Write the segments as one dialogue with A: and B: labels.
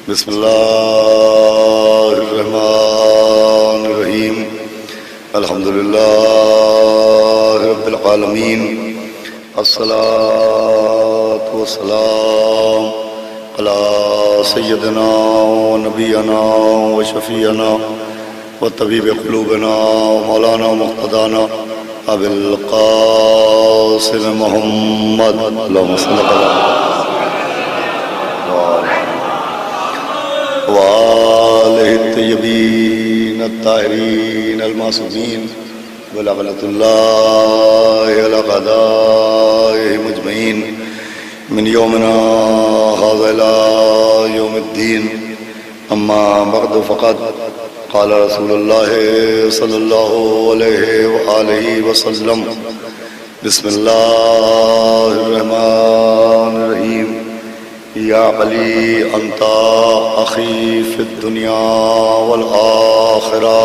A: बिस्मिल्लाहिर्रहमानिर्रहीम। अल्हम्दुलिल्लाहि रब्बिल आलमीन। अस्सलातु वस्सलाम अला सय्यदिना व नबियना व शफीअना व तबीब क़ुलूबिना व मौलाना मुक़्तदाना अबिल क़ासिम मुहम्मद अल्लाहुम्मा सल्लि अला वालिहि तय्यबीन अत्ताहिरीन अल-मासूमीन व लअनतुल्लाहि अला अअदाइहिम अजमईन मिन यौमिना हाज़ा इला यौमिद्दीन। अम्मा बअद फ़क़द क़ाल रसूलुल्लाहि सल्लल्लाहु अलैहि व आलिहि वसल्लम बिस्मिल्लाहिर्रहमानिर्रहीम। या अली अंता अखी फिद दुनिया वल आखिरा।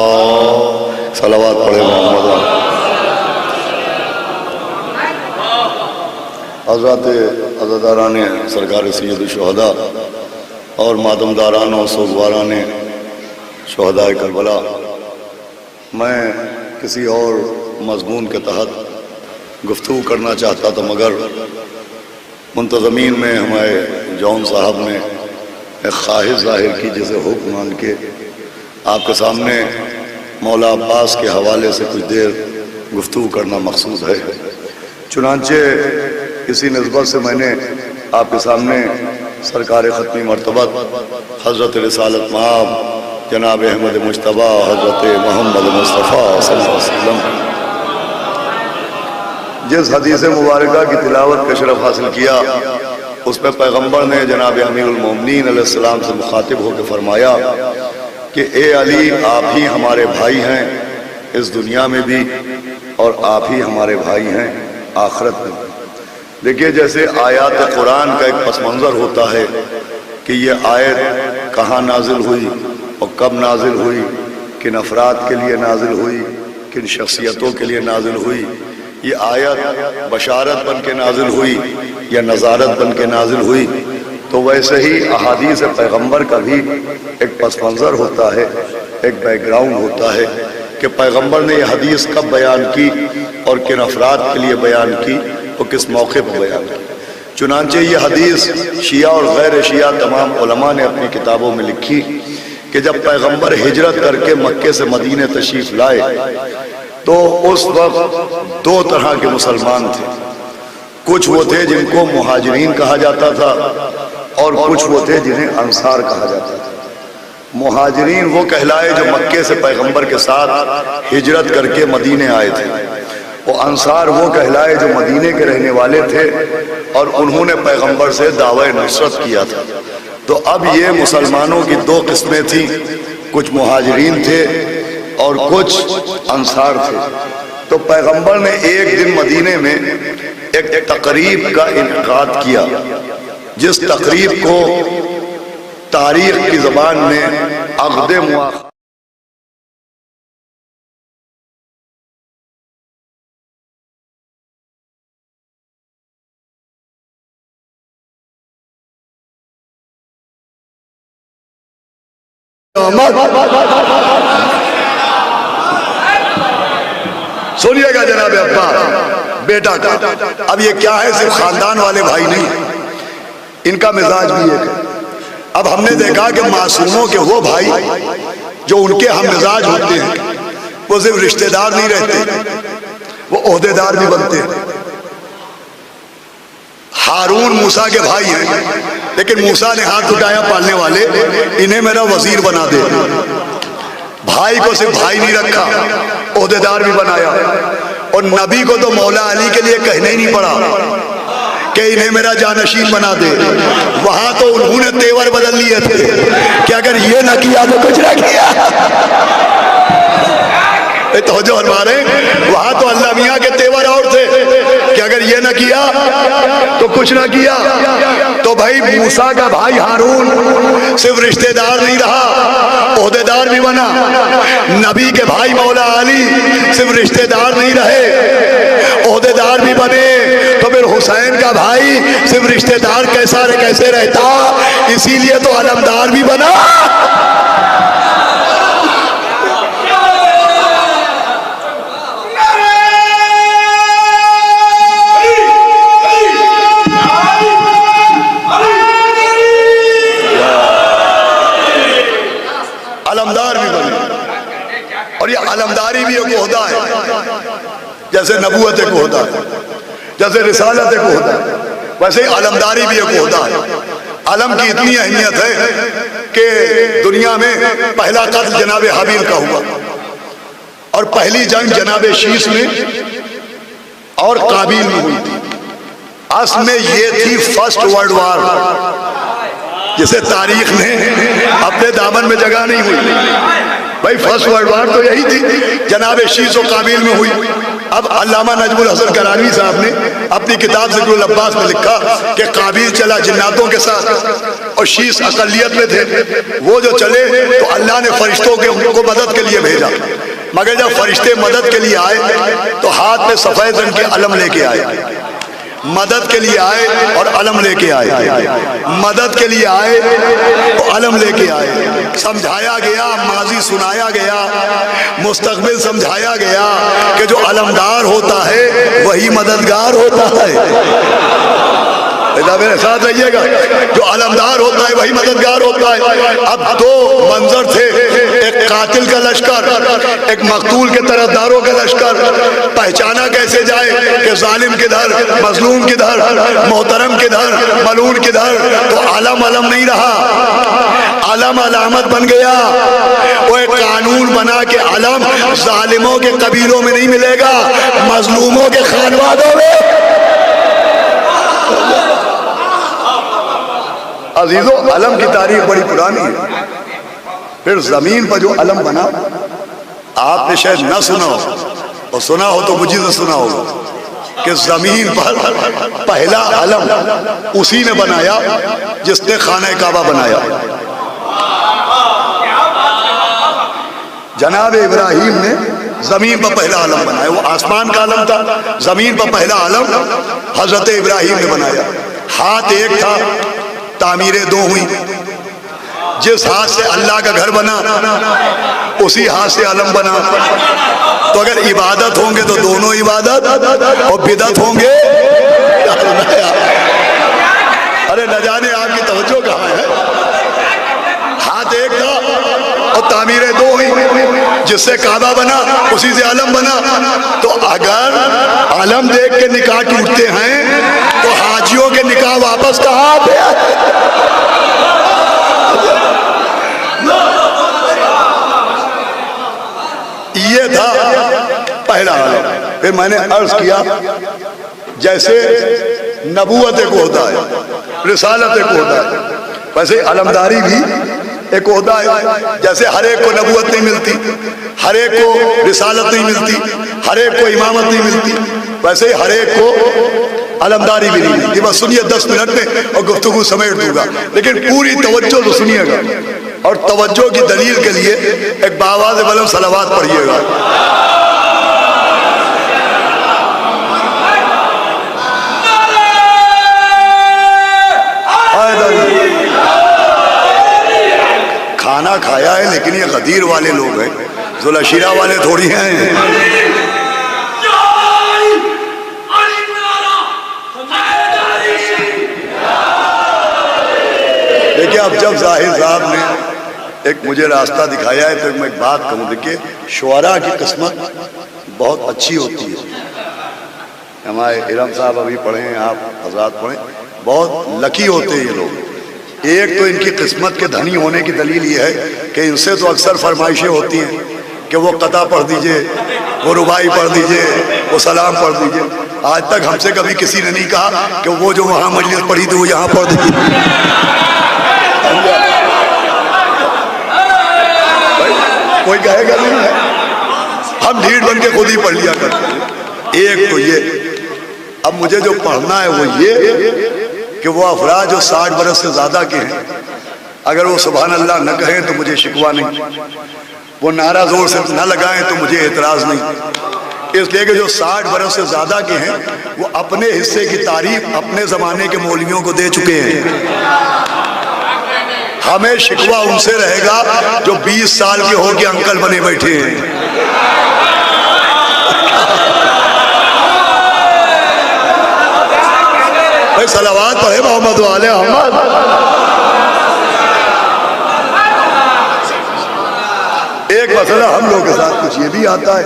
A: सलावत पढ़े मोहम्मद। हज़रत अज़ादारान सरकार सैयद शुहदा और मातमदारान और सोगवारान शुहदाए करबला, मैं किसी और मज़मून के तहत गुफ्तगू करना चाहता था, मगर मुंतज़मीन में हमारे जौन साहब ने एक ख्वाहिश ज़ाहिर की, जिसे हुक्म मान के आपके सामने मौला अब्बास के हवाले से कुछ देर गुफ्तगू करना मकसूद है। चुनांचे इसी निस्बत से मैंने आपके सामने सरकार ख़त्मी मर्तबत हज़रत रिसालत माब जनाब अहमद मुज्तबा हज़रत मोहम्मद मुस्तफ़ा सल्लल्लाहु अलैहि वसल्लम जिस हदीस मुबारका की तिलावत का शरफ हासिल किया, उसमें पैगम्बर ने जनाब अमीरुल मोमिनीन अलैहिस्सलाम से मुखातिब होकर फरमाया कि ए अली, आप ही हमारे भाई हैं इस दुनिया में भी, और आप ही हमारे भाई हैं आखिरत में। देखिए, जैसे आयत कुरान का एक पस मंज़र होता है कि ये आयत कहाँ नाजिल हुई और कब नाजिल हुई, किन अफराद के लिए नाजिल हुई, किन शख्सियतों के लिए नाजिल हुई, ये आयत बशारत बन के नाजिल हुई या नज़ारत बन के नाजिल हुई, तो वैसे ही अहादीस पैगम्बर का भी एक पस मंज़र होता है, एक बैकग्राउंड होता है कि पैगम्बर ने यह हदीस कब बयान की और किन अफराद के लिए बयान की और किस मौके पर बयान की। चुनांचे ये हदीस शिया और गैर शिया तमाम उलमा ने अपनी किताबों में लिखी कि जब पैगम्बर हिजरत करके मक्के से मदीने तशरीफ़ लाए तो उस वक्त दो तरह के मुसलमान थे। कुछ वो थे जिनको मुहाजिरीन कहा जाता था और कुछ वो थे जिन्हें अंसार कहा जाता था। मुहाजिरीन वो कहलाए जो मक्के से पैगंबर के साथ हिजरत करके मदीने आए थे, वो अंसार वो कहलाए जो मदीने के रहने वाले थे और उन्होंने पैगंबर से दावा नुसरत किया था। तो अब ये मुसलमानों की दो किस्में थी, कुछ मुहाजिरीन थे और कुछ अंसार थे। तो पैगंबर ने एक दिन मदीने में एक तकरीब का इनेकाद किया, जिस तकरीब को तारीख की ज़बान में अक़द मुआख़ सुनिएगा जनाब अब्बा बेटा का। अब ये क्या है, सिर्फ खानदान वाले भाई नहीं, इनका मिजाज भी एक है। अब हमने देखा कि मासूमों के वो भाई जो उनके हम मिजाज होते हैं, वो सिर्फ रिश्तेदार नहीं रहते, वो ओहदेदार भी बनते हैं। हारून मूसा के भाई हैं, लेकिन मूसा ने हाथ उठाया पालने वाले, इन्हें मेरा वजीर बना दे। भाई को सिर्फ भाई नहीं रखा, ओहदेदार भी बनाया। और नबी को तो मौला अली के लिए कहना ही नहीं पड़ा कि इन्हें मेरा जानशीन बना दे। वहां तो उन्होंने तेवर बदल लिए थे कि अगर ये ना किया तो कुछ ना किया। तो जो हमारे वहां तो अल्लाह मियाँ के तेवर और थे कि अगर ये ना किया तो कुछ ना किया। तो भाई मूसा का भाई हारून सिर्फ रिश्तेदार नहीं रहा, ओहदेदार भी बना। नबी के भाई मौला अली सिर्फ रिश्तेदार नहीं रहे, ओहदेदार भी बने तो फिर हुसैन का भाई सिर्फ रिश्तेदार कैसे रहता, इसीलिए तो अलमदार भी बना। अलमदार भी बने, और ये अलमदारी भी एक ओहदा है, जैसे नबूवत एक ओहदा है, जैसे रिसालत एक ओहदा है, वैसे ही अलमदारी भी एक ओहदा है। अलम की इतनी अहमियत है कि दुनिया में पहला कत्ल जनाब हाबिल का हुआ, और पहली जंग जनाब शीश में और काबिल में हुई थी। असल में ये थी फर्स्ट वर्ल्ड वार, जिसे तारीख ने अपने दामन में जगह नहीं हुई। भाई फर्स्ट वर्ल्ड वार तो यही थी, जनाब शीश और काबिल में हुई। अब अल्लामा नजमुल हसन करानी साहब ने अपनी किताब ज़िक्रुल अब्बास में लिखा कि काबिल चला जिन्नातों के साथ और शीश अकलियत में थे। वो जो चले तो अल्लाह ने फरिश्तों के उनको मदद के लिए भेजा, मगर जब फरिश्ते मदद के लिए आए तो हाथ में सफेद रंग के अलम लेके आए। मदद के लिए आए और अलम लेके आए, मदद के लिए आए तो अलम लेके आए। समझाया गया, माजी सुनाया गया, मुस्तकबिल समझाया गया कि जो अलमदार होता है वही मददगार होता है। मेरे साथ रहिएगा, जो अलमदार होता है वही मददगार होता है। अब दो मंजर थे, एक कातिल का लश्कर, एक मकतूल के तरफदारों का लश्कर। पहचाना कैसे जाए कि जालिम किधर, मजलूम किधर, मोहतरम किधर, मलून किधर? तो अलम अलम नहीं रहा, अलम अलामत बन गया। वो एक कानून बना के अलम जालिमों के कबीलों में नहीं मिलेगा, मजलूमों के खानवादों में। अजीजों, अलम की तारीख बड़ी पुरानी है। फिर जमीन पर जो अलम बना, आपने शायद न सुना हो, और सुना हो तो मुझे तो सुना होगा कि जमीन पर पहला अलम उसी ने बनाया जिसने खाना काबा बनाया। जनाब इब्राहिम ने जमीन पर पहला अलम बनाया। वो आसमान का अलम था, जमीन पर पहला अलम हजरत इब्राहिम ने बनाया। हाथ एक था, तामीरें दो हुई। जिस हाथ से अल्लाह का घर बना उसी हाथ से अलम बना। तो अगर इबादत होंगे तो दोनों इबादत, और बिदत होंगे। अरे न जाने आपकी तवज्जो कहाँ है। हाथ एक था और तामीरें दो हुई, जिससे काबा बना उसी से अलम बना। तो अगर अलम देख के निकाह टूटते हैं तो हाजियों के निकाह वापस कहाँ आते हैं? ये था पहला अलम। फिर मैंने अर्ज किया, जैसे नबूवत एक होता है, रिसालत एक होता है, वैसे अलमदारी भी एक ओहदा है। जैसे हर एक को नबूवत नहीं मिलती, हर एक को रिसालत नहीं मिलती, हर एक को इमामत नहीं मिलती, वैसे हर एक को अलमदारी भी नहीं मिलती। बस सुनिए 10 मिनट में और गुफ्तगू समेट दूंगा, लेकिन पूरी तवज्जो तो सुनिएगा। और तवज्जो की दलील के लिए एक बावाज़ बुलंद सलावत पढ़िएगा। खाना खाया है, लेकिन ये गदीर वाले लोग हैं, जुलशीरा वाले थोड़ी हैं। देखिए, अब जब जाहिर साहब ने एक मुझे रास्ता दिखाया है तो मैं एक बात कहूँ। देखिए, शुअरा की किस्मत बहुत अच्छी होती है। हमारे इरम साहब अभी पढ़े हैं, आप हजरात पढ़े, बहुत लकी होते हैं ये लोग। एक तो इनकी किस्मत के धनी होने की दलील ये है कि इनसे तो अक्सर फरमाइशें होती हैं कि वो कता पढ़ दीजिए, वो रुबाई पढ़ दीजिए, वो सलाम पढ़ दीजिए। आज तक हमसे कभी किसी ने नहीं कहा कि वो जो वहाँ मजलिस पढ़ी थी वो यहाँ पढ़ दीजिए। कोई कहेगा नहीं है, हम ढीठ बन के खुद ही पढ़ लिया करते हैं। एक तो ये, अब मुझे जो पढ़ना है वो ये कि वो अफराद जो 60 बरस से ज्यादा के हैं, अगर वो सुभान अल्लाह न कहें तो मुझे शिकवा नहीं, वो नारा जोर से न लगाएं तो मुझे एतराज नहीं, इसलिए कि जो 60 बरस से ज्यादा के हैं वो अपने हिस्से की तारीफ अपने जमाने के मौलवियों को दे चुके हैं। हमें शिकवा उनसे रहेगा जो 20 साल के होके अंकल बने बैठे हैं। भाई सलावात पढ़े मोहम्मद वाले मोहम्मद। एक मसला हम लोग के साथ कुछ ये भी आता है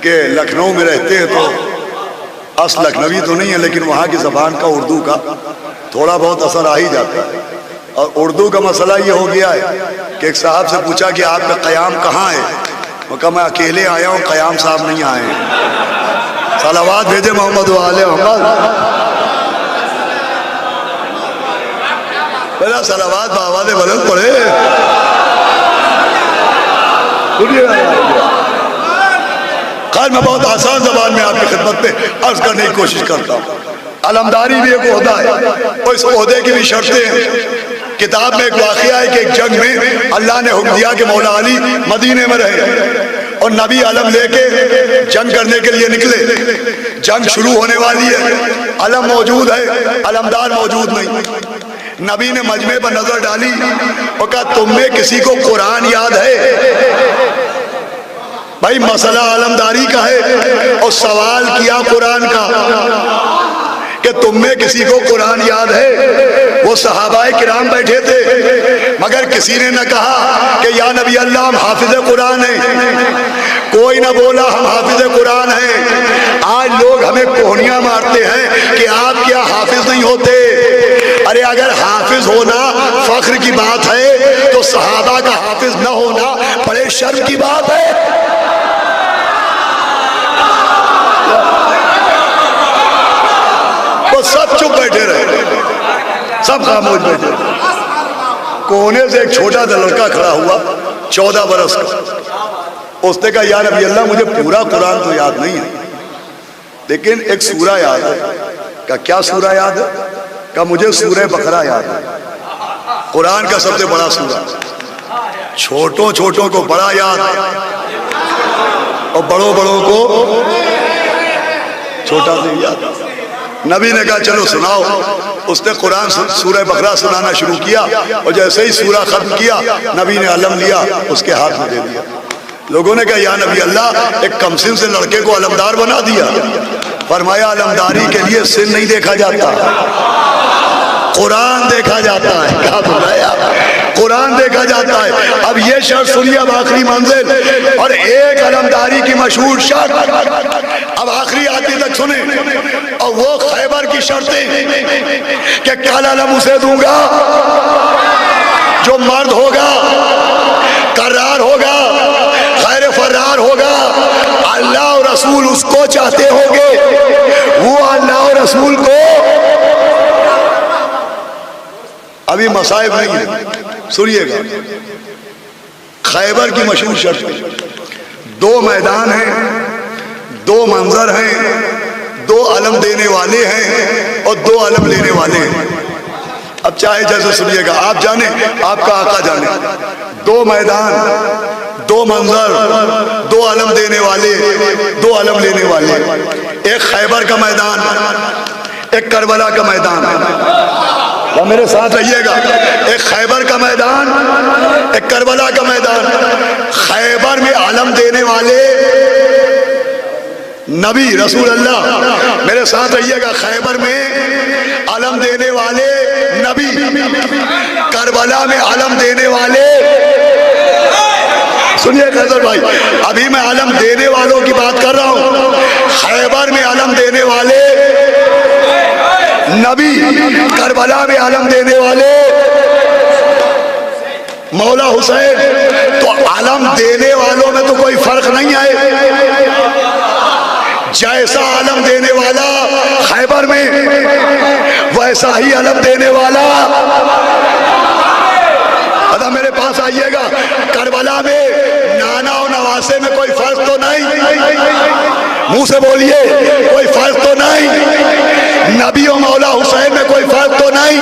A: कि लखनऊ में रहते हैं तो अस लखनवी तो नहीं है, लेकिन वहाँ की जबान का उर्दू का थोड़ा बहुत असर आ ही जाता है। और उर्दू का मसला ये हो गया है कि एक साहब से पूछा कि आपका क़याम कहाँ है, वो कहा मैं अकेले आया हूँ, क़याम साहब नहीं आए हैं। सलावात भेजे मोहम्मद वाले मोहम्मद। पहला सलावात बाबा ने बदल पड़े। खैर मैं बहुत आसान जबान में आपकी खिदमत में अर्ज करने की कोशिश करता हूँ। अलमदारी भी एक ओहदा है और इस ओहदे की भी शर्तें हैं। किताब में एक वाक़या है कि एक जंग में अल्लाह ने हुक्म दिया कि मौला अली मदीने में रहे और नबी अलम लेके जंग करने के लिए निकले। जंग शुरू होने वाली है, अलम मौजूद है, अलमदार मौजूद नहीं। नबी ने मजमे पर नजर डाली और कहा तुम में किसी को कुरान याद है? भाई मसला अलमदारी का है और सवाल किया कुरान का कि तुम में किसी को कुरान याद है? वो सहाबाए किराम बैठे थे मगर किसी ने न कहा कि या नबी अल्लाह हम हाफिज कुरान हैं। कोई न बोला हम हाफिज कुरान हैं। आज लोग हमें कोहनियां मारते हैं कि आप क्या हाफिज नहीं होते। अरे अगर हाफिज होना फख्र की बात है तो सहाबा का हाफिज न होना बड़े शर्म की बात है। वो सब चुप बैठे रहे, सब खामोश बैठे। कोने से एक छोटा सा लड़का खड़ा हुआ 14 बरस का। उसने कहा या नबी अल्लाह मुझे पूरा कुरान तो याद नहीं है लेकिन एक सूरा याद है। कहा क्या सूरा याद है? कहा मुझे सूरह बकरा याद है, कुरान का सबसे बड़ा सूरा। छोटों छोटों को बड़ा याद और बड़ों बड़ों को छोटा नहीं याद। नबी ने कहा चलो सुनाओ। उसने कुरान सूरह बकरा सुनाना शुरू किया और जैसे ही सूरा खत्म किया नबी ने अलम लिया उसके हाथ में दे दिया। लोगों ने कहा या नबी अल्लाह एक कमसिन से लड़के को अलमदार बना दिया। फरमाया अलमदारी के लिए सिन नहीं देखा जाता, कुरान देखा जाता है। क्या बताया? कुरान देखा जाता है। अब ये शर्त सुनिए, अब आखिरी मंजिल और एक अलमदारी की मशहूर शर्त अब आखिरी आदमी तक सुने और वो खैबर की शर्तें कि कल अलम उसे दूंगा जो मर्द होगा, करार होगा, गैर फरार होगा, अल्लाह और रसूल उसको चाहते होंगे, वो अल्लाह और रसूल को। अभी मसाइब नहीं है, सुनिएगा। खैबर की मशहूर शर्त, 2 मैदान हैं, 2 मंजर हैं, 2 अलम देने वाले हैं और 2 अलम लेने वाले हैं। अब चाहे जैसे सुनिएगा, आप जाने, आपका आका जाने। 2 मैदान, 2 मंजर, 2 अलम देने वाले, 2 अलम लेने वाले। एक खैबर का मैदान, एक करबला का मैदान। तो मेरे साथ रहिएगा, एक खैबर का मैदान, एक करबला का मैदान। खैबर में आलम देने वाले नबी रसूल अल्लाह, मेरे साथ रहिएगा। खैबर में आलम देने वाले नबी, करबला में आलम देने वाले। सुनिए खैबर भाई, अभी मैं आलम देने वालों की बात कर रहा हूं। खैबर में आलम देने वाले नबी, करबला में आलम देने वाले मौला हुसैन। तो आलम देने वालों में तो कोई फर्क नहीं है। जैसा आलम देने वाला खैबर में वैसा ही आलम देने वाला। अदा मेरे पास आइएगा, करबला में नाना और नवासे में कोई फर्क तो नहीं? मुंह से बोलिए, कोई फर्क तो नहीं? नबी और मौला हुसैन में कोई फर्क तो नहीं?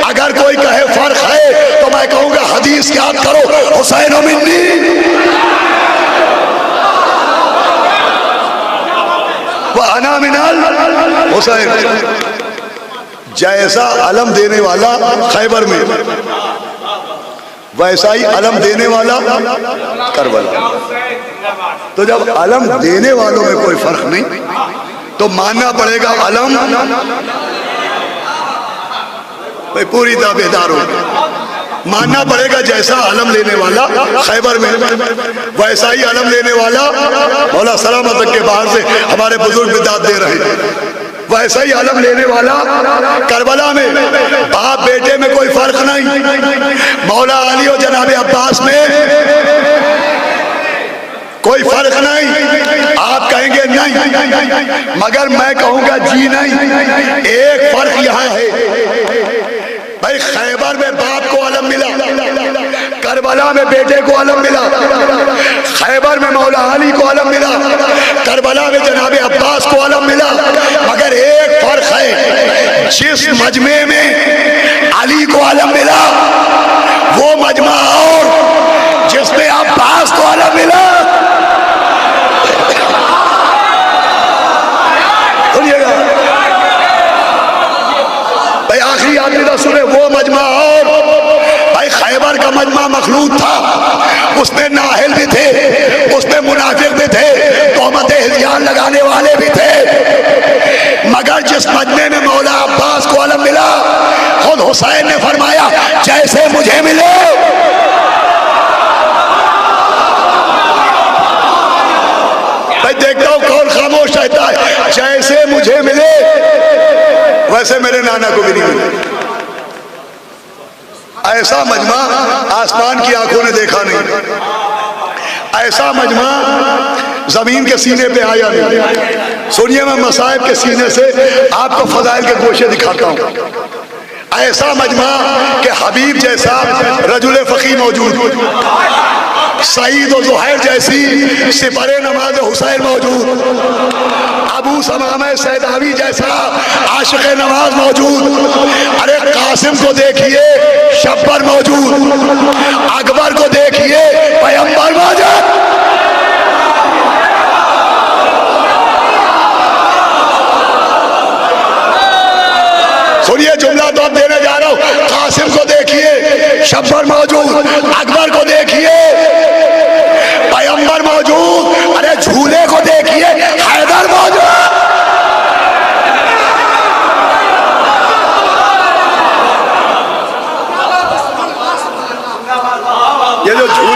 A: अगर कोई कहे फर्क है तो मैं कहूंगा हदीस याद करो, हुसैन मिन्नी। अना मिनल हुसैन। जैसा अलम देने वाला खैबर में, वैसा ही अलम देने वाला करबला। तो जब अलम देने वालों में कोई फर्क नहीं, तो मानना पड़ेगा अलम भाई पूरी दावेदार हो, मानना पड़ेगा जैसा अलम लेने वाला खैबर में, वैसा ही अलम लेने वाला मौला सलामत के बाहर से हमारे बुजुर्ग बिदात दे रहे हैं, वैसा ही अलम लेने वाला करबला में। बाप बेटे में कोई फर्क नहीं, मौला अली और जनाब अब्बास में कोई फर्क नहीं। आप कहेंगे नहीं, मगर मैं कहूंगा जी नहीं। एक फर्क यहां है भाई, खैबर में बाप को अलम मिला, करबला में बेटे को अलम मिला। खैबर में मौला अली को अलम मिला, करबला में जनाब अब्बास को अलम मिला। मगर एक फर्क है, जिस मजमे में अली को अलम मिला वो मजमा और जिसमें अब्बास को अलम मिला, सुनिएगा भाई, आखिरी आदमी तो सुने, वो मजमा और भाई खैबर का मजमा मखलूत था, उसमें नाहिल भी थे, उसमें मुनाफिक भी थे, तोहमत हिज़्यान लगाने वाले भी थे। मगर जिस मजमे में मौला अब्बास को अलम मिला, खुद हुसैन ने फरमाया जैसे मुझे मिले भाई, देखता हूं कौन खामोश रहता है, जैसे मुझे मिले वैसे मेरे नाना को भी नहीं मिले। ऐसा मजमा आसमान की आंखों ने देखा नहीं, ऐसा मजमा जमीन के सीने पे आया नहीं। सुनिए, मैं मसाइब के सीने से आपको फजाइल के गोशे दिखाता हूँ। ऐसा मजमा कि हबीब जैसा रजुल फकी मौजूद, सईद और ज़ुहैर जैसी सिपरे नमाज हुसैन मौजूद, अबू समामा सैदावी जैसा आशिक नमाज मौजूद। अरे कासिम को देखिए शब्बर मौजूद, अकबर को देखिए पैगंबर मौजूद। सुनिए जुमला तो अब देने जा रहा हूं, कासिम को देखिए शब्बर मौजूद, अकबर को देखिए पैगंबर मौजूद, अरे झूले को देखिए हैदर मौजूद। ये जो झूले,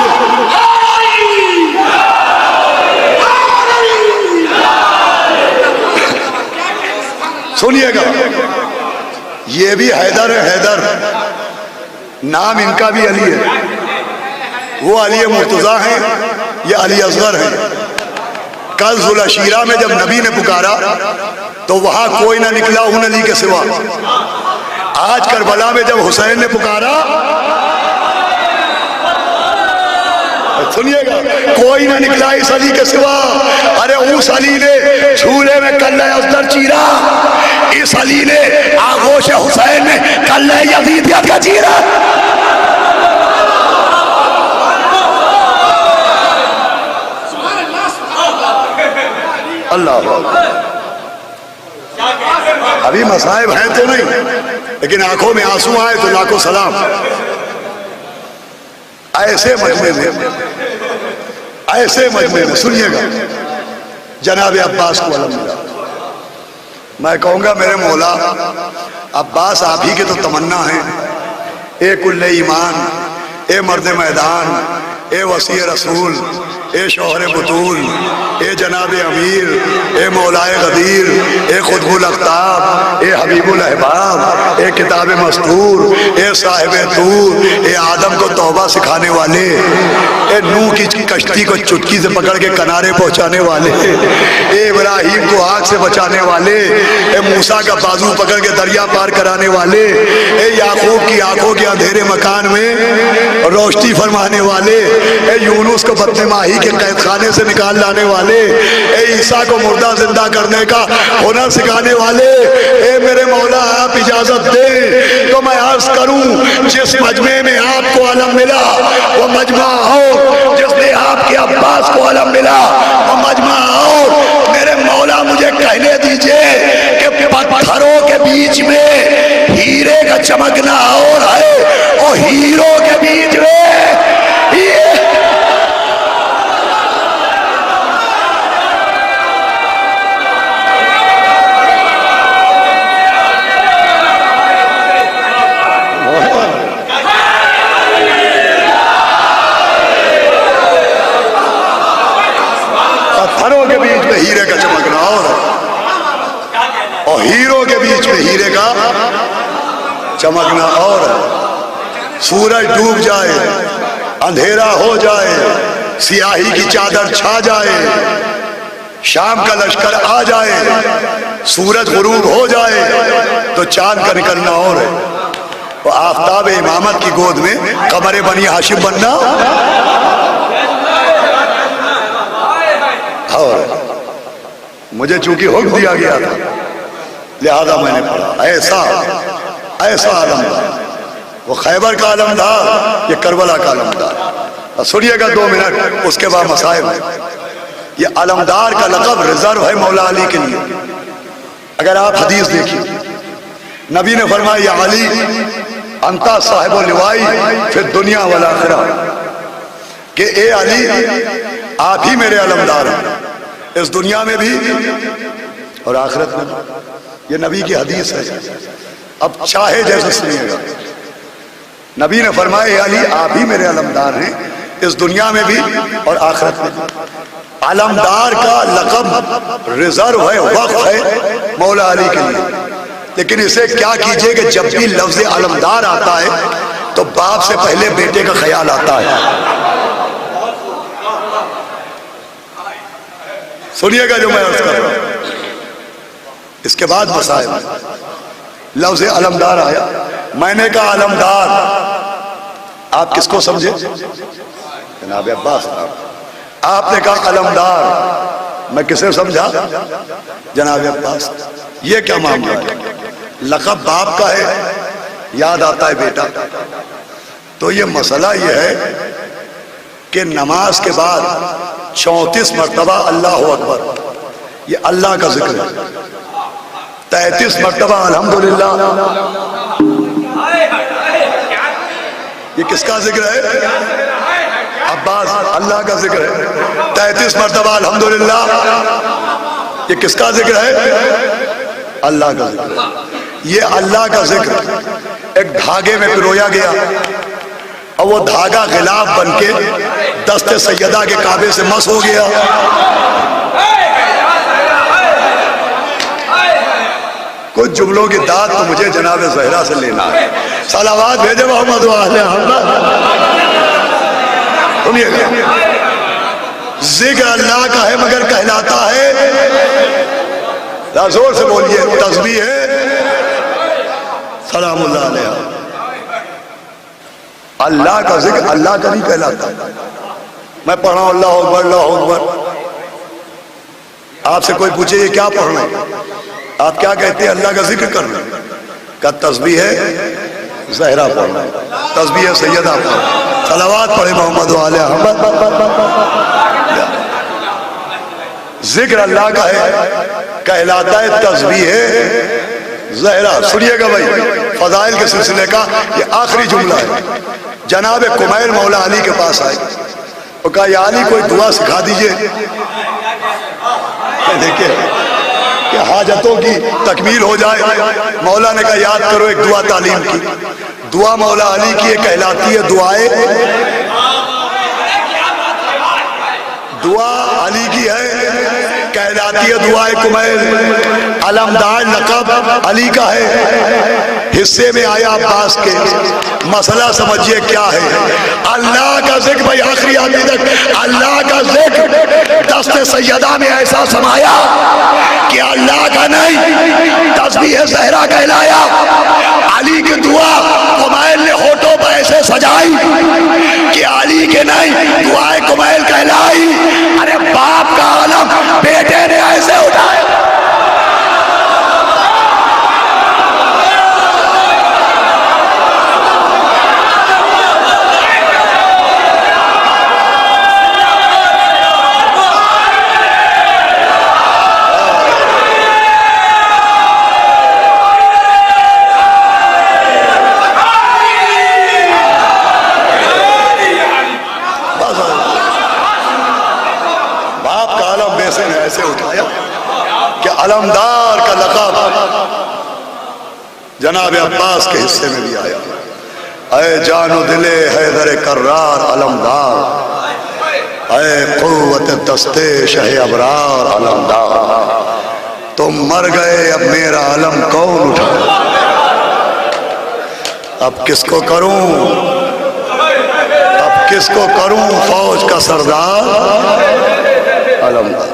A: सुनिएगा, ये भी हैदर है, हैदर नाम इनका भी अली है। वो अली मुर्तजा है, ये अली असगर है। कल जुलशीरा में जब नबी ने पुकारा तो वहां कोई ना निकला उन अली के सिवा। आज करबला में जब हुसैन ने पुकारा, सुनिएगा, कोई ना निकला इस अली के सिवा। अरे उस अली ने झूले में कल्ले असगर चीरा, इस अली ने आगोश हुसैन में कल्ले यजीद का चीरा। अल्लाह, अभी मसाइब हैं तो नहीं, लेकिन आंखों में आंसू आए तो लाखों सलाम। ऐसे मजमे में, ऐसे मजमे में सुनिएगा, जनाब अब्बास को अलम मिला। मैं कहूंगा मेरे मौला अब्बास आप ही के तो तमन्ना है। ए कुल्ले ईमान, ए मर्द मैदान, ए वसी रसूल, ए शौहर बतूल, ए जनाब अमीर, ए मौलाए गदीर, ए खुदबुल अख्ताब, ए हबीबुल अहबाब, ए किताब मस्तूर, ए साहिब तूर, ए आदम को तौबा सिखाने वाले, ए नूह की कश्ती को चुटकी से पकड़ के किनारे पहुंचाने वाले, ए इब्राहिम को आग से बचाने वाले, ए मूसा का बाजू पकड़ के दरिया पार कराने वाले, ए याकूब की आंखों के अंधेरे मकान में रोशनी फरमाने वाले, ए यूनुस को बत्ते माही के कैद खाने से निकाल लाने वाले, ए ईसा को मुर्दा जिंदा करने का हुनर सिखाने वाले। ए मेरे मौला आप इजाजत दे तो मैं अर्ज करूं, जिस मजमे में आपको अलम मिला वो मजमा और जिसने आपके अब्बास को अलम मिला वो मजमा और। मेरे मौला मुझे कहने दीजिए कि पत्थरों के बीच में हीरे का चमकना और है और हीरो के बीच में पत्थरों के बीच में हीरे का चमकना और हीरो के बीच में हीरे का चमकना और सूरज डूब जाए, अंधेरा हो जाए, सियाही की चादर छा जाए, शाम का लश्कर आ जाए, सूरज गुरूब हो जाए तो चांद का निकलना और है और आफताब इमामत की गोद में कमरे बनी हाशिम बनना और मुझे चूंकि हुक्म दिया गया था लिहाजा मैंने पढ़ा। ऐसा ऐसा आलमदार, वो खैबर का आलमदार, ये करबला का आलमदार। सुनिएगा 2 मिनट, उसके बाद मसाइब। ये आलमदार का लक़ब रिजर्व है मौला अली के लिए। अगर आप हदीस देखिए, नबी ने फरमाया या अली अंता साहिब लिवाई फिर दुनिया वल आखिरा, कि ए अली आप ही मेरे आलमदार हैं इस दुनिया में भी और आखिरत में भी। ये नबी की हदीस है। अब चाहे जैसे सुनिएगा, नबी ने फरमाया अली आप ही मेरे आलमदार हैं इस दुनिया में भी और आखिरत में भी। आलमदार का लक़ब रिजर्व है, वक्फ है मौला अली के लिए। लेकिन इसे क्या कीजिए कि जब भी लफ्ज़ आलमदार आता है तो बाप से पहले बेटे का ख्याल आता है। सुनिएगा जो मैं अर्ज़ कर रहा हूं। इसके बाद मसाइब लफ्ज़ आलमदार आया। मैंने कहा आलमदार आप किसको समझे? जनाब अब्बास। आपने कहा आलमदार, मैं किसे समझा? जनाब अब्बास। ये क्या मामला है? लक़ब बाप का है, याद आता है बेटा। तो ये मसला ये है कि नमाज के बाद 34 मरतबा अल्लाह अकबर, ये अल्लाह का जिक्र है। 33 मरतबा अल्हम्दुलिल्लाह, ये किसका जिक्र है? अब्बास, अल्लाह का जिक्र है। 33 मरतबा अल्हम्दुलिल्लाह, ये किसका जिक्र है? अल्लाह का जिक्र है। ये अल्लाह का जिक्र एक धागे में पिरोया गया और वो धागा गिलाफ बनके दस्ते सैयदा के काबे से मस हो गया। कुछ जुमलों की दाद तो मुझे जनाब ज़हरा से लेना है। सलावात भेजे मोहम्मद वाले सुनिएगा। जिक्र अल्लाह का है मगर कहलाता है, जोर से बोलिए, तस्बीह है सलामुल्लाह अलैहा। अल्लाह का जिक्र अल्लाह का नहीं कहलाता। मैं पढ़ रहा हूं अल्लाह अकबर अल्लाह अकबर, आपसे कोई पूछे ये क्या पढ़ रहे हैं, आप क्या कहते हैं? अल्लाह का जिक्र कर रहे हैं। का तस्बीह है ज़हरा पढ़ रहे हैं, तस्बीह है सैयदा पढ़ रहे हैं। सलावात पढ़े मोहम्मद वाले जिक्र अल्लाह का है, कहलाता है तस्बीह है ज़हरा। सुनिएगा भाई, फजाइल के सिलसिले का ये आखिरी जुमला है। जनाब कुमैल मौला अली के पास आए और कहा या अली कोई दुआ सिखा दीजिए, देखिए कि हाजतों की तकमील हो जाए। मौला ने कहा याद करो एक दुआ तालीम की। दुआ मौला अली की ये कहलाती है दुआए, दुआ अली की है, कहलाती है दुआए कुमैल। अलमदार लक़ब अली का है, हिस्से में आया अब्बास के। मसला समझिए क्या है? अल्लाह का जिक्र भाई, आखिरी आदमी तक अल्लाह का जिक्र दस्ते सैयदा में ऐसा समाया कि अल्लाह का नहीं तस्बीह ज़हरा कहलाया। अली की दुआ कुमैल ने होठों पर ऐसे सजाई कि अली के नहीं दुआए कुमैल कहलाई। अरे बाप का आलम बेटे ने ऐसे उठाया। अलमदार का लक़ब जनाब अब्बास के हिस्से में भी आया। ऐ जानो दिले हैदर कर्रार अलमदार, ऐ क़ुव्वत दस्ते शह अबरार अलमदार, तुम मर गए अब मेरा अलम कौन उठाए, अब किसको करूं, अब किसको करूं फौज का सरदार अलमदार।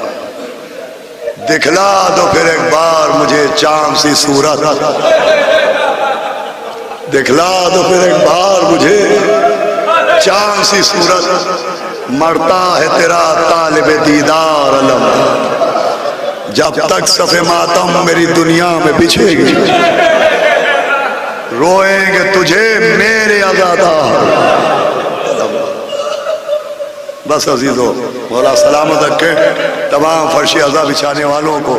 A: दिखला दो फिर एक बार मुझे चांद सी सूरत, दिखला दो फिर एक बार मुझे चांद सी सूरत, मरता है तेरा तालिबे दीदार अलमदार। जब तक सफ़े मातम मेरी दुनिया में बिछेगी, रोएंगे तुझे मेरे अज़ादार। बस अजीजों, मौला सलामत रखे तमाम फर्श अज़ा बिछाने वालों को,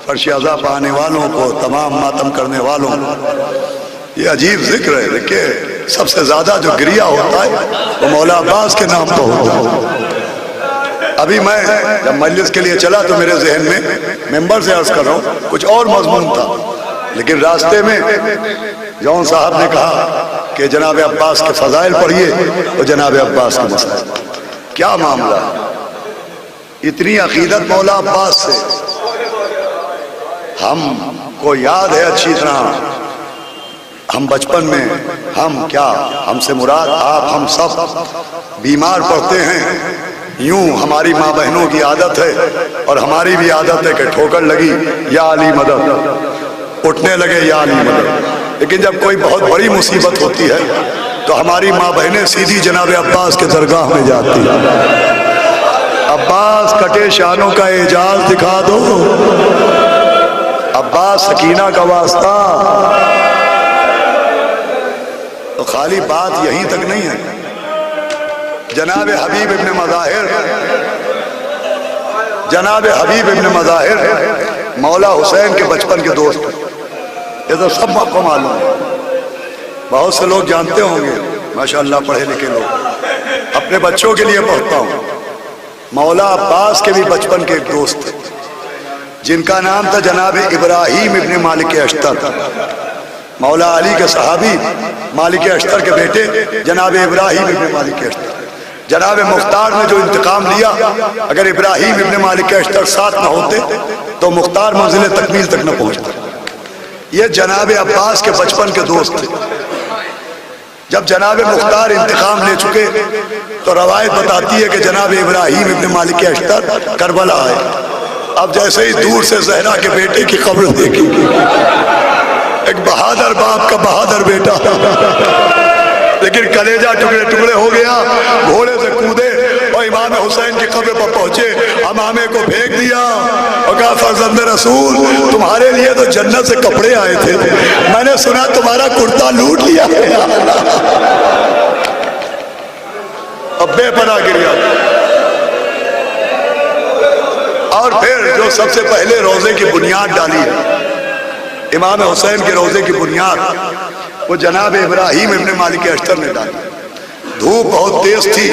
A: फर्श अज़ा पाने वालों को, तमाम मातम करने वालों को। ये अजीब जिक्र है। देखिए, सबसे ज्यादा जो गिरिया होता है वो मौला अब्बास के नाम पर होता है। अभी मैं जब मजलिस के लिए चला तो मेरे जहन में मेंबर से अर्ज कर रहा हूँ, कुछ और मजमून था, लेकिन रास्ते में जौन साहब ने कहा कि जनाब अब्बास के फजाइल पढ़िए, तो जनाब अब्बास के मसाइल क्या मामला है, इतनी अकीदत मौला अब्बास से हमको याद है अच्छी तरह। हम बचपन में, हम क्या, हमसे मुराद आप हम सब बीमार पड़ते हैं, यूं हमारी माँ बहनों की आदत है और हमारी भी आदत है कि ठोकर लगी या अली मदद, उठने लगे या अली मदद। लेकिन जब कोई बहुत बड़ी मुसीबत होती है तो हमारी माँ बहनें सीधी जनाब अब्बास के दरगाह में जाती हैं। अब्बास कटे शानों का एजाज दिखा दो, अब्बास सकीना का वास्ता। तो खाली बात यहीं तक नहीं है। जनाब हबीब इब्न मज़ाहिर, जनाब हबीब इब्न मज़ाहिर मौला हुसैन के बचपन के दोस्त, ये तो सब आपको मालूम है, बहुत से लोग जानते होंगे, माशाअल्लाह पढ़े लिखे लोग। अपने बच्चों के लिए पढ़ता हूँ, मौला अब्बास के भी बचपन के एक दोस्त थे जिनका नाम था जनाब इब्राहिम इब्न मालिक अश्तर। मौला अली के सहाबी मालिक अश्तर के बेटे जनाब इब्राहिम इब्न मालिक अश्तर। जनाब मुख्तार ने जो इंतकाम लिया, अगर इब्राहिम इब्न मालिक अश्तर साथ न होते तो मुख्तार मंजिल तकमील तक न पहुंचते। ये जनाब अब्बास के बचपन के दोस्त थे। जब जनाब मुख्तार इंतकाम ले चुके तो रवायत बताती है कि जनाब इब्राहिम इब्न मालिक अश्तर करबला आए। अब जैसे ही दूर से जहरा के बेटे की कब्र देखी, एक बहादुर बाप का बहादुर बेटा, लेकिन कलेजा टुकड़े टुकड़े हो गया, घोड़े से कूदे और इमाम हुसैन की कब्र पर पहुंचे, अमामे को फेंक दिया और कहा, फर्जंद रसूल, तुम्हारे लिए तो जन्नत से कपड़े आए थे, मैंने सुना तुम्हारा कुर्ता लूट लिया। अब बेपनाह गिरिया। और फिर जो सबसे पहले रोजे की बुनियाद डाली है, इमाम हुसैन के रोजे की बुनियाद, वो जनाब इब्राहिम इब्न मालिक अश्तर ने डाली। धूप बहुत तेज थी,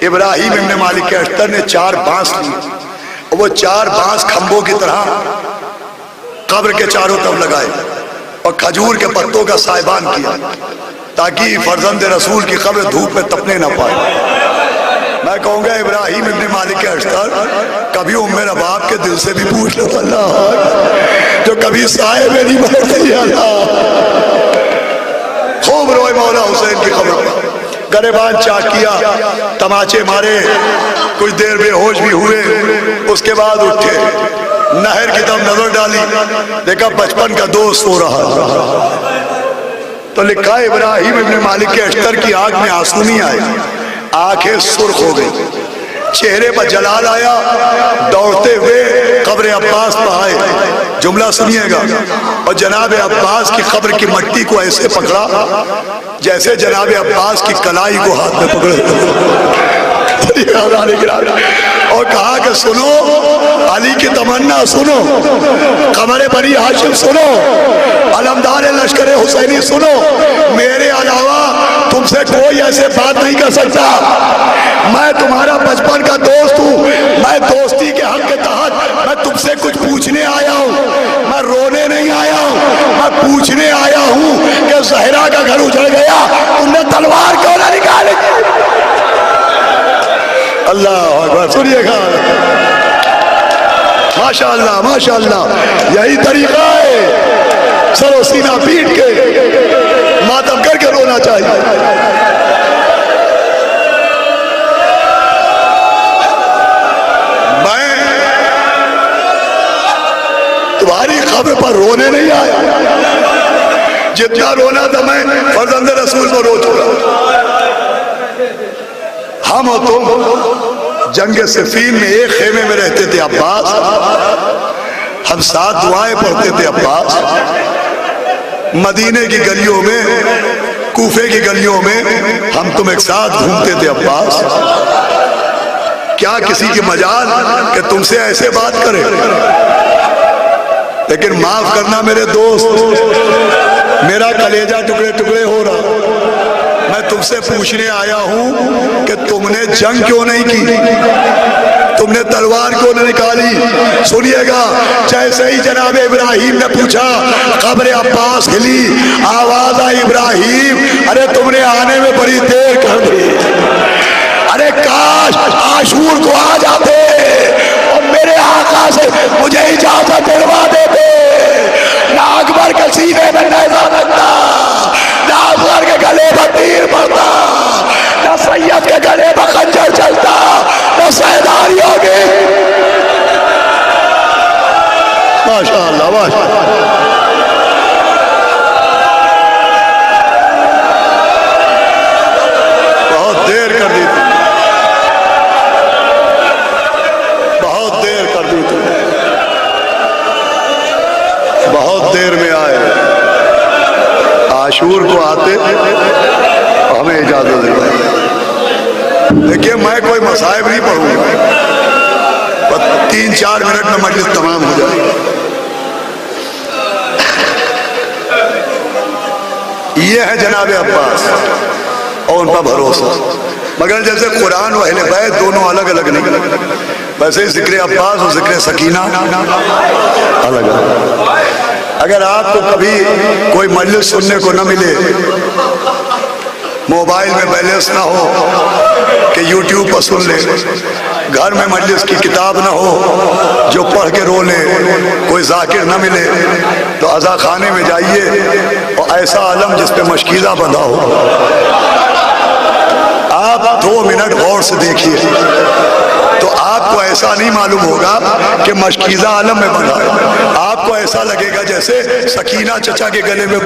A: इब्राहिम इब्न मालिक अश्तर ने 4 बांस लिए, वो 4 बांस खंभों की तरह कब्र के चारों तरफ लगाए और खजूर के पत्तों का साइबान किया ताकि फर्जंद रसूल की कब्र धूप में तपने न पाए। मैं कहूँगा इब्राहिम इब्न मालिक अश्तर कभी उम्मे रबाब के दिल से भी पूछ लो अल्लाह, जो कभी साए में नहीं बैठती अल्लाह। खूब रोए मौला हुसैन की कब्र पर, गरेबान चाक किया, तमाचे मारे, कुछ देर बेहोश भी हुए, उसके बाद उठे, नहर की तरफ नजर डाली, देखा बचपन का दोस्त सो रहा। तो लिखा इब्राहिम इब्न मालिक अश्तर की आंख में आंसू नहीं आए, आंखें सुर्ख हो गई, चेहरे पर जलाल आया, दौड़ते हुए कब्र अब्बास पर आए। जुमला सुनिएगा, और जनाब अब्बास की कब्र की मट्टी को ऐसे पकड़ा जैसे जनाब अब्बास की कलाई को हाथ में पकड़े और कहा कि सुनो, अली की तमन्ना सुनो, कमरे बनी हाशिम सुनो, अलमदार लश्कर हुसैनी सुनो, मेरे अलावा तुमसे कोई ऐसे बात नहीं कर सकता। मैं तुम्हारा बचपन का दोस्त हूँ, मैं दोस्ती के हक के तहत मैं तुमसे कुछ पूछने सर उजड़ गया, तुमने तलवार क्यों ना निकाली? अल्लाह अकबर। सुनिएगा, माशाअल्लाह माशाअल्लाह, यही तरीका है, सरो सीना पीट के मातम करके रोना चाहिए। तुम्हारी खबर पर रोने नहीं आया, जितना रोना था मैं फर्जंद रसूल को रो चुका। हम और तुम जंग सिफीन में एक खेमे में रहते थे अब्बास, हम साथ दुआएं पढ़ते थे अब्बास। मदीने की गलियों में, कूफे की गलियों में हम तुम एक साथ घूमते थे अब्बास। क्या किसी की मजाल कि तुमसे ऐसे बात करे? लेकिन माफ करना मेरे दोस्त, मेरा कलेजा टुकड़े टुकड़े हो रहा। मैं तुमसे पूछने आया हूं कि तुमने जंग क्यों नहीं की, तुमने तलवार क्यों नहीं निकाली? सुनिएगा, जैसे ही जनाब इब्राहिम ने पूछा, कब्र अब्बास हिली, आवाज आई इब्राहिम, अरे तुमने आने में बड़ी देर कर दी। अरे काश आशूर को आ जाते और मेरे आका से मुझे इजाजत दिलवा देते। ना अकबर के सीने में नेज़ा लगता, ना अकबर के गले पर तीर पड़ता, ना सैयद के गले पर खंजर चलता, ना सहदारियों की। माशाअल्लाह माशाअल्लाह। बहुत देर कर दी थी, बहुत देर कर दी थी, बहुत देर में आए। आशूर को आते हमें इजाजत दे। देखिए, मैं कोई मसाइब नहीं पढ़ूंगा, बस 3-4 मिनट में मजलिस तमाम हो जाए। ये है जनाब अब्बास और उन पर भरोसा। मगर जैसे कुरान व अहले बैत दोनों अलग अलग नहीं, वैसे जिक्र अब्बास और जिक्र सकीना अलग अलग। अगर आपको कभी कोई मजलिस सुनने को न मिले, मोबाइल में बैलेंस ना हो कि यूट्यूब पर सुन ले, घर में मजलिस की किताब ना हो जो पढ़ के रो ले, कोई जाकिर न मिले, तो अज़ा खाने में जाइए और ऐसा आलम जिस पे मशकीज़ा बंधा हो, आप 2 मिनट गौर से देखिए तो आपको ऐसा नहीं मालूम होगा कि मशकीज़ा आलम में बंधा है। आपको ऐसा लगेगा जैसे सकीना चचा के गले में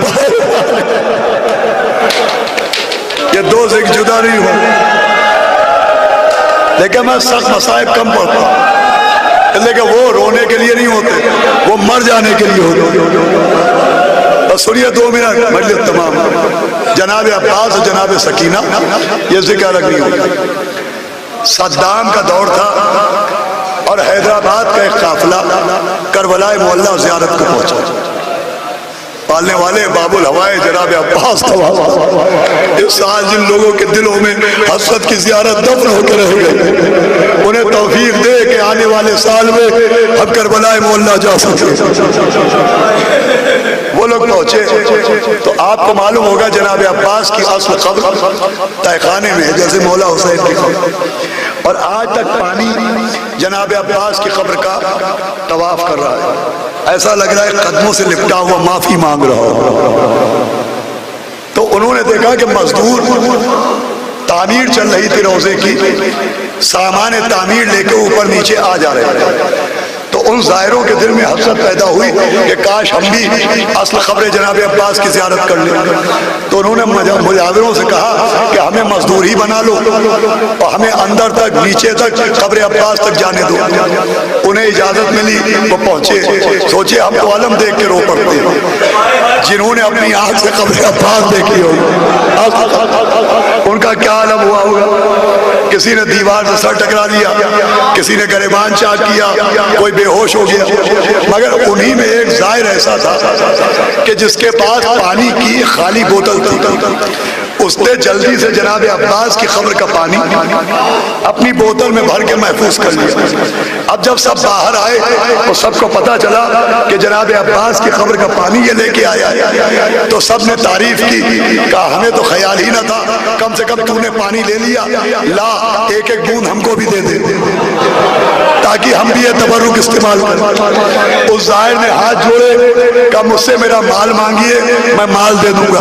A: ये 2 जिग जुदा नहीं हो। लेकिन मैं सख्त मसाइब कम पढ़ता हूं, लेकिन वो रोने के लिए नहीं होते, वो मर जाने के लिए होते। बस सुनिए 2 मिनट, मजलिस तमाम। जनाब अब्बास और जनाब सकीना ये जिक्र अलग नहीं होता। सद्दाम का दौर था और हैदराबाद का एक काफिला करबला मोहल्ला ज़ियारत को पहुंचा। पालने वाले बाबुल हवाए जनाब अब्बास था। इस साल जिन लोगों के दिलों में हसरत की ज़ियारत दफन होकर रह गई, उन्हें तौफीक दे कि आने वाले साल में हम करबला मोहल्ला जा सके। वो लोग पहुंचे तो आपको मालूम होगा जनाब अब्बास की असल कब्र तहखाने में है, जैसे मौला हुसैन की कब्र। और आज तक पानी जनाब अब्बास की कब्र का तवाफ कर रहा है। ऐसा लग रहा है कदमों से लिपटा हुआ माफी मांग रहा हो। तो उन्होंने देखा कि मजदूर तामीर चल रही थी रोजे की, सामान तामीर लेके ऊपर नीचे आ जा रहे थे। तो उन ज़ायरों के दिल में हसरत पैदा हुई कि काश हम भी असल खबरें जनाब अब्बास की ज़ियारत कर लें। तो उन्होंने मुजाहिरों से कहा कि हमें मजदूर ही बना लो और हमें अंदर तक नीचे तक खबरें अब्बास तक जाने दो। उन्हें इजाज़त मिली, वो पहुँचे। सोचे हम तो आलम देख के रो पड़ते हैं, जिन्होंने अपनी आँख से खबरें अब्बास देखी हो, उनका क्या आलम हुआ होगा। किसी ने दीवार से सर टकरा लिया, किसी ने गरेबान चाक किया, कोई बेहोश हो गया। मगर उन्हीं में एक ज़ाहिर ऐसा था कि जिसके पास पानी की खाली बोतल थी, उसने जल्दी से जनाब अब्बास की खबर का पानी अपनी बोतल में भर के महफूज कर लिया। अब जब सब बाहर आए तो सबको पता चला कि जनाब अब्बास की खबर का पानी ये लेके आया। तो सब ने तारीफ की, कहा हमें तो ख्याल ही ना था, कम से कम तूने पानी ले लिया, ला एक एक बूंद हमको भी दे दे ताकि हम भी ये तबरुक इस्तेमाल करें। उस जाहिर ने हाथ जोड़े, कहा मुझसे मेरा माल मांगिए मैं माल दे दूंगा,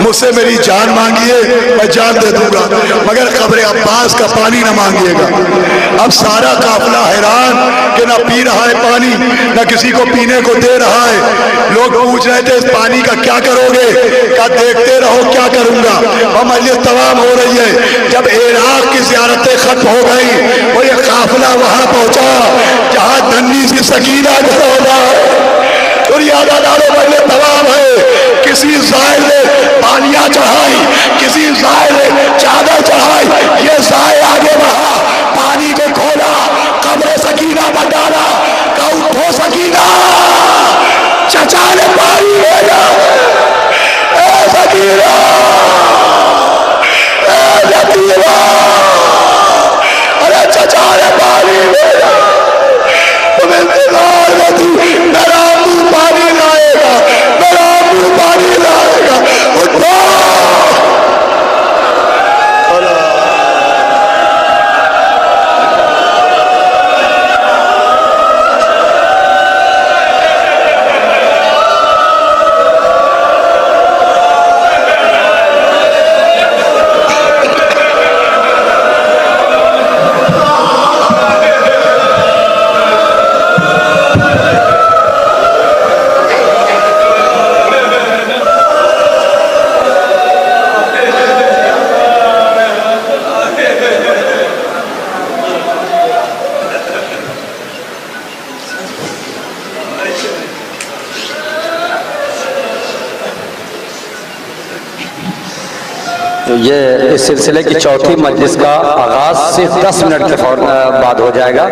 A: मुझसे मेरी जान मांगिए मैं जान दे दूंगा, मगर खबरे अब्बास का पानी ना मांगिएगा। अब सारा काफिला हैरान कि ना पी रहा है पानी, ना किसी को पीने को दे रहा है। लोग पूछ रहे थे इस पानी का क्या करोगे, क्या देखते रहो क्या करूंगा। और मजलिस तमाम हो रही है। जब इराक की ज़ियारतें खत्म हो गई वो ये काफिला वहां पहुंचा जहां नन्ही सी सकीना होना और यादादारों मजलिस तमाम है। किसी ज़ाहिर ने पानियां चढ़ाई, किसी ज़ाहिर ने चादर चढ़ाई, ये ज़ाहिर आगे बढ़ा, पानी को खोला, कब्र सकीना पर डाला, कहा उठो सकीना, चचा ने पानी भेजा, ए सकीना, ए यतीमा, अरे चचा ने पानी भेजा, तुम इंतजार में थी, मेरा मुंह पानी लाएगा, मेरा मुंह पानी लाएगा, उठो।
B: ये इस सिलसिले की चौथी मजलिस का आगाज सिर्फ 10 मिनट के बाद हो जाएगा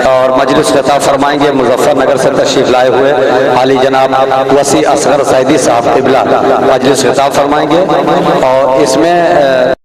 B: और मजलिस खिताब फरमाएंगे मुजफ्फरनगर से तशरीफ लाए हुए हाली जनाब वसी असगर सैदी साहब क़िबला मजलिस खिताब फरमाएंगे और इसमें